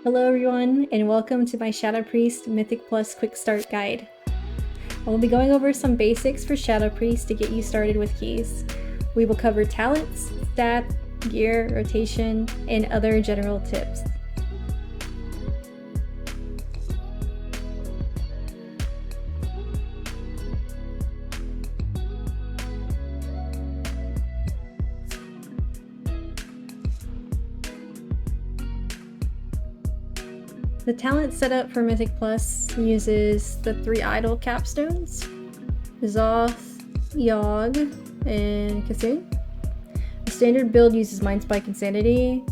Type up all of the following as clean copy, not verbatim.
Hello everyone, and welcome to my Shadow Priest Mythic Plus Quick Start Guide. I will be going over some basics for Shadow Priest to get you started with keys. We will cover talents, stats, gear, rotation, and other general tips. The talent setup for Mythic Plus uses the 3 idle capstones, Zoth, Yogg, and Kassoon. The standard build uses Mind Spike and Sanity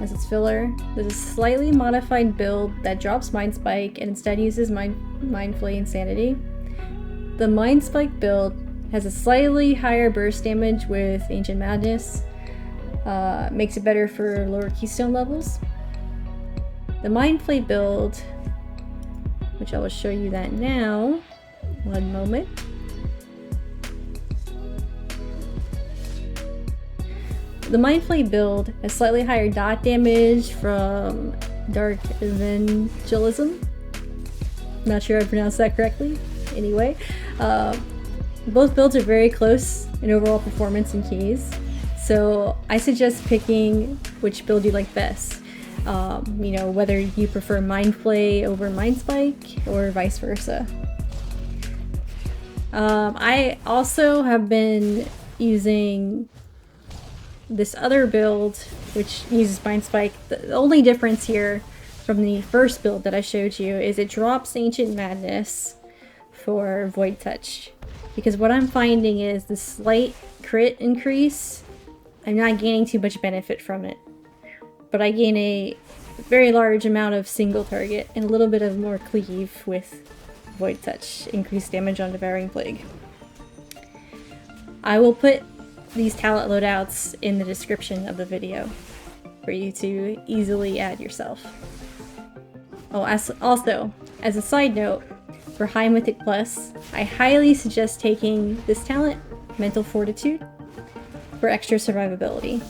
as its filler. There's a slightly modified build that drops Mind Spike and instead uses Mind Flay and Sanity. The Mind Spike build has a slightly higher burst damage with Ancient Madness, makes it better for lower keystone levels. The Mind Flay build, which I will show you that now, one moment. The Mind Flay build has slightly higher dot damage from Dark Evangelism. Not sure I pronounced that correctly. Anyway, both builds are very close in overall performance and keys, so I suggest picking which build you like best. Whether you prefer Mind Flay over Mind Spike or vice versa. I also have been using this other build which uses Mind Spike. The only difference here from the first build that I showed you is it drops Ancient Madness for Void Touch. Because what I'm finding is the slight crit increase, I'm not gaining too much benefit from it. But I gain a very large amount of single target and a little bit of more cleave with Void Touch, increased damage on Devouring Plague. I will put these talent loadouts in the description of the video for you to easily add yourself. Also, as a side note, for High Mythic Plus, I highly suggest taking this talent, Mental Fortitude, for extra survivability.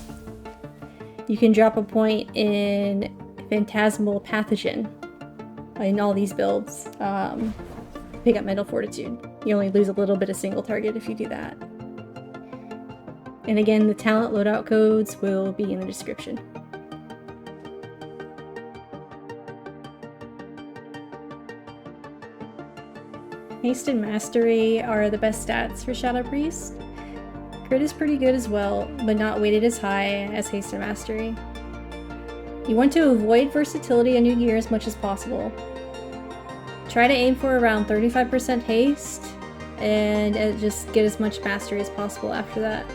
You can drop a point in Phantasmal Pathogen in all these builds. Pick up Mental Fortitude. You only lose a little bit of single target if you do that. And again, the talent loadout codes will be in the description. Haste and Mastery are the best stats for Shadow Priest. Crit is pretty good as well, but not weighted as high as Haste and Mastery. You want to avoid versatility on your gear as much as possible. Try to aim for around 35% haste, and just get as much mastery as possible after that.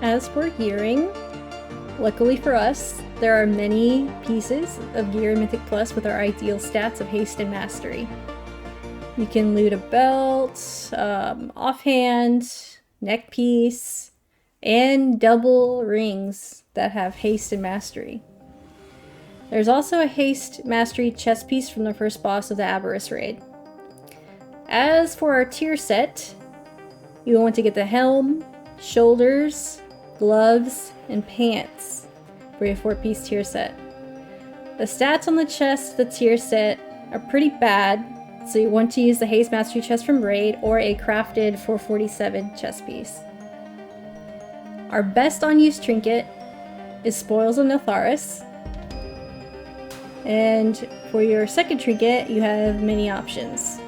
As for gearing, luckily for us, there are many pieces of gear in Mythic Plus with our ideal stats of haste and mastery. You can loot a belt, offhand, neck piece, and double rings that have haste and mastery. There's also a haste mastery chest piece from the first boss of the Aberrus raid. As for our tier set, you want to get the helm, shoulders, gloves, and pants for your 4-piece tier set. The stats on the chest of the tier set are pretty bad, so you want to use the Haste Mastery chest from Raid or a crafted 447 chest piece. Our best unused trinket is Spoils of Notharis. And for your second trinket, you have many options.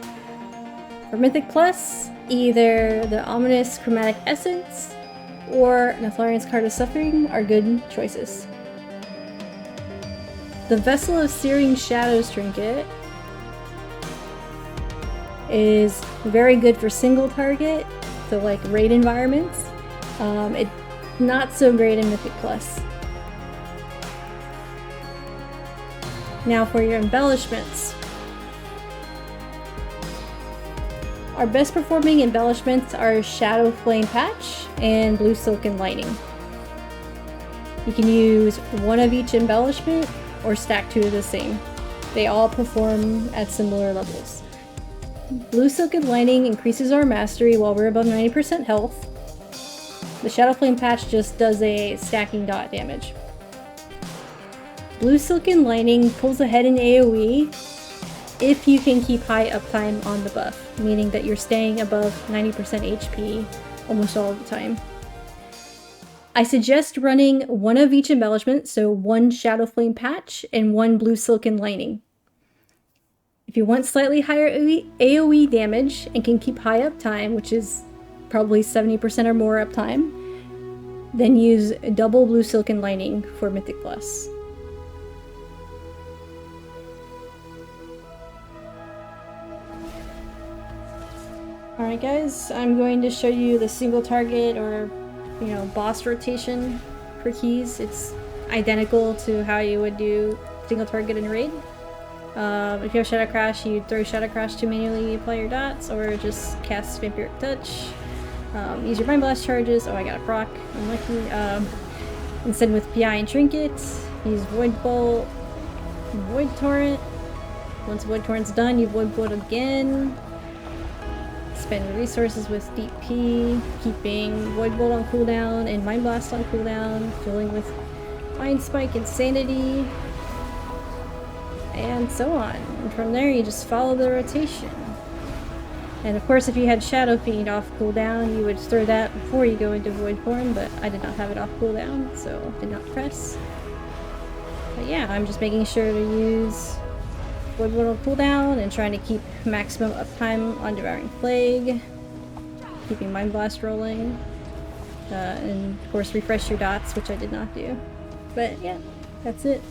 For Mythic Plus, either the Ominous Chromatic Essence or Nathlarian's Card of Suffering are good choices. The Vessel of Searing Shadows trinket is very good for single target, so like raid environments. It's not so great in Mythic Plus. Now for your embellishments. Our best performing embellishments are Shadow Flame Patch and Blue Silken Lining. You can use one of each embellishment or stack 2 of the same. They all perform at similar levels. Blue Silken Lining increases our mastery while we're above 90% health. The Shadow Flame Patch just does a stacking dot damage. Blue Silken Lining pulls ahead in AoE if you can keep high uptime on the buff, meaning that you're staying above 90% HP almost all of the time. I suggest running one of each embellishment, so one Shadow Flame patch and one Blue Silken Lining. If you want slightly higher AoE damage and can keep high uptime, which is probably 70% or more uptime, then use double Blue Silken Lining for Mythic Plus. Alright guys, I'm going to show you the single target or, you know, boss rotation for keys. It's identical to how you would do single target in raid. If you have Shadow Crash, you throw Shadow Crash to manually apply your dots, or just cast Vampiric Touch. Use your Mind Blast charges. Oh, I got a proc. Unlucky. Instead with PI and Trinket, use Void Bolt, Void Torrent. Once Void Torrent's done, you Void Bolt again. Spend your resources with Deep P, keeping Void Bolt on cooldown and Mind Blast on cooldown, filling with Mind Spike, Insanity, and so on. And from there you just follow the rotation. And of course if you had Shadow Fiend off cooldown, you would throw that before you go into Void Form, but I did not have it off cooldown, so did not press. But yeah, I'm just making sure to use Void Bolt on cooldown and trying to keep maximum uptime on Devouring Plague, keeping Mind Blast rolling, and of course refresh your dots, which I did not do. But yeah, that's it.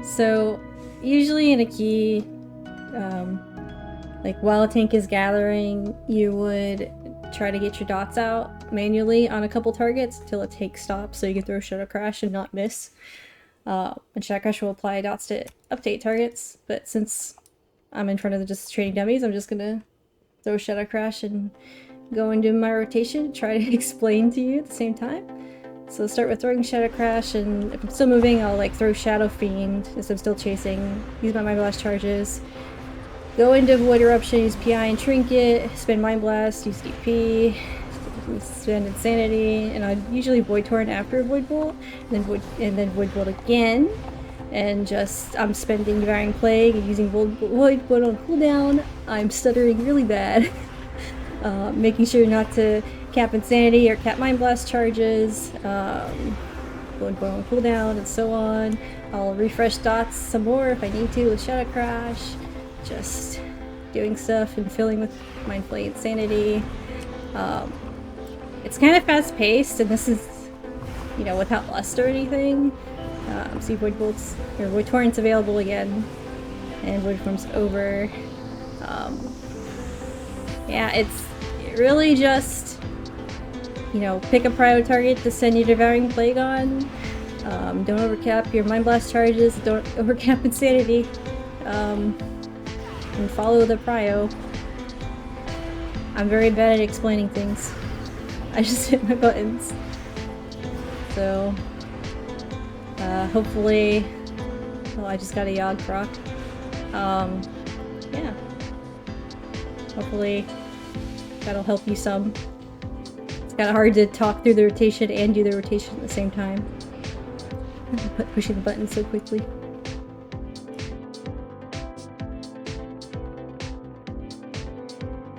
So usually in a key, like while a tank is gathering, you would try to get your dots out manually on a couple targets until a tank stops, so you can throw Shadow Crash and not miss. And Shadow Crash will apply dots to update targets, but since I'm in front of just trading dummies, I'm just gonna throw Shadow Crash and go into my rotation, try to explain to you at the same time. So start with throwing Shadow Crash, and if I'm still moving, I'll like throw Shadow Fiend as I'm still chasing, use my Mind Blast charges, go into Void Eruption, use PI and Trinket, spend Mind Blast, use DP, spend Insanity, and I'd usually Void Torrent after Void Bolt, and then Void Bolt again, and just I'm spending Devouring Plague and using Void Bolt on cooldown. I'm stuttering really bad, making sure not to cap Insanity or cap Mind Blast charges, Void Bolt on cooldown, and so on. I'll refresh dots some more if I need to with Shadow Crash. Just doing stuff and filling with Mind Flay Insanity. It's kind of fast paced, and this is, you know, without lust or anything. See Void Bolts or Void Torrents available again, and Void Form's over. Yeah, it's really just, you know, pick a prio target to send your Devouring Plague on. Don't overcap your Mind Blast charges. Don't overcap Insanity. And follow the prio. I'm very bad at explaining things. I just hit my buttons. So, hopefully... Oh, I just got a Yogg proc. Yeah. Hopefully that'll help you some. It's kinda hard to talk through the rotation and do the rotation at the same time. Pushing the button so quickly.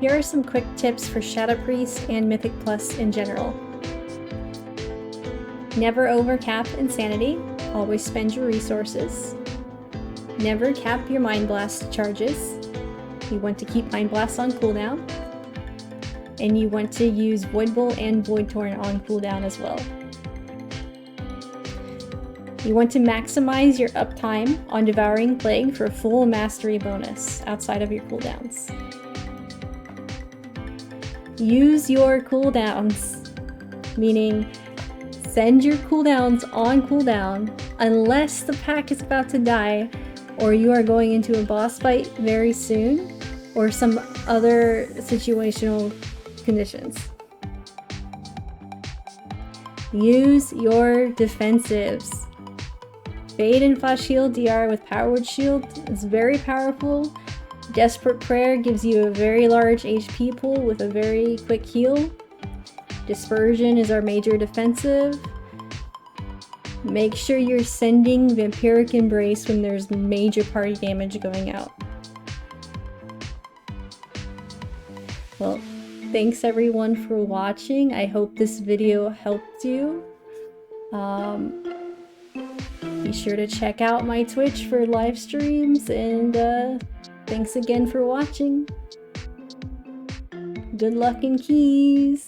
Here are some quick tips for Shadow Priest and Mythic Plus in general. Never overcap Insanity. Always spend your resources. Never cap your Mind Blast charges. You want to keep Mind Blast on cooldown. And you want to use Void Bolt and Void Torrent on cooldown as well. You want to maximize your uptime on Devouring Plague for a full mastery bonus outside of your cooldowns. Use your cooldowns, meaning send your cooldowns on cooldown unless the pack is about to die or you are going into a boss fight very soon or some other situational conditions. Use your defensives. Fade and Flash Shield DR with Power Word Shield is very powerful. Desperate Prayer gives you a very large HP pool with a very quick heal. Dispersion is our major defensive. Make sure you're sending Vampiric Embrace when there's major party damage going out. Well, thanks everyone for watching. I hope this video helped you. Be sure to check out my Twitch for live streams, and thanks again for watching. Good luck in keys!